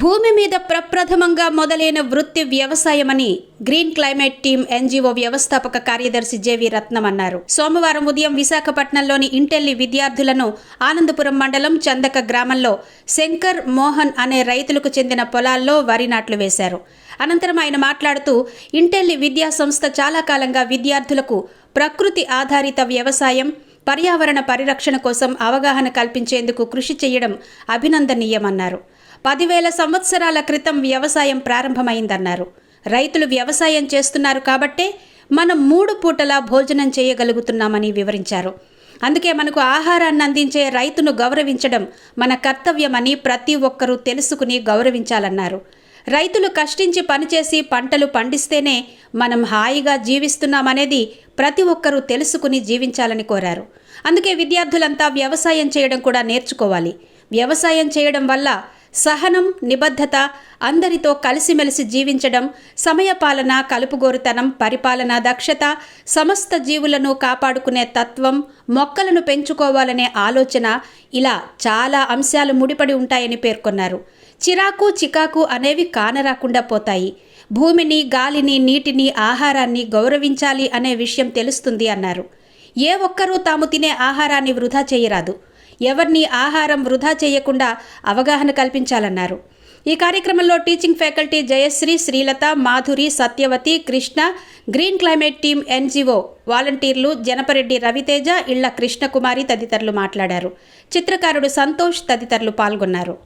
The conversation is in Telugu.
భూమి మీద ప్రప్రథమంగా మొదలైన వృత్తి వ్యవసాయమని గ్రీన్ క్లైమేట్ టీమ్ ఎన్జీఓ వ్యవస్థాపక కార్యదర్శి జేవి రత్నం అన్నారు. సోమవారం ఉదయం విశాఖపట్నంలోని ఇంటెల్లి విద్యార్థులను ఆనందపురం మండలం చందక గ్రామంలో శంకర్ మోహన్ అనే రైతులకు చెందిన పొలాల్లో వరి నాట్లు వేశారు. అనంతరం ఆయన మాట్లాడుతూ ఇంటెల్లి విద్యా సంస్థ చాలా కాలంగా విద్యార్థులకు ప్రకృతి ఆధారిత వ్యవసాయం, పర్యావరణ పరిరక్షణ కోసం అవగాహన కల్పించేందుకు కృషి చేయడం అభినందనీయమన్నారు. 10,000 సంవత్సరాల క్రితం వ్యవసాయం ప్రారంభమైందన్నారు. రైతులు వ్యవసాయం చేస్తున్నారు కాబట్టే మనం 3 పూటలా భోజనం చేయగలుగుతున్నామని వివరించారు. అందుకే మనకు ఆహారాన్ని అందించే రైతును గౌరవించడం మన కర్తవ్యమని ప్రతి ఒక్కరూ తెలుసుకుని గౌరవించాలన్నారు. రైతులు కష్టించి పనిచేసి పంటలు పండిస్తేనే మనం హాయిగా జీవిస్తున్నామనేది ప్రతి ఒక్కరూ తెలుసుకుని జీవించాలని కోరారు. అందుకే విద్యార్థులంతా వ్యవసాయం చేయడం కూడా నేర్చుకోవాలి. వ్యవసాయం చేయడం వల్ల సహనం, నిబద్ధత, అందరితో కలిసిమెలిసి జీవించడం, సమయపాలన, కలుపుగోరుతనం, పరిపాలనా దక్షత, సమస్త జీవులను కాపాడుకునే తత్వం, మొక్కలను పెంచుకోవాలనే ఆలోచన, ఇలా చాలా అంశాలు ముడిపడి ఉంటాయని పేర్కొన్నారు. చిరాకు, చికాకు అనేవి కానరాకుండా పోతాయి. భూమిని, గాలిని, నీటిని, ఆహారాన్ని గౌరవించాలి అనే విషయం తెలుస్తుంది అన్నారు. ఏ ఒక్కరూ తాము తినే ఆహారాన్ని వృధా చేయరాదు. ఎవరిని ఆహారం వృధా చేయకుండా అవగాహన కల్పించాలన్నారు. ఈ కార్యక్రమంలో teaching faculty Jayashree, Srilatha, Madhuri, Satyavathi, Krishna, green climate team NGO వాలంటీర్లు జనపరెడ్డి రవితేజ, ఇళ్ల కృష్ణకుమారి తదితరులు మాట్లాడారు. చిత్రకారుడు సంతోష్ తదితరులు పాల్గొన్నారు.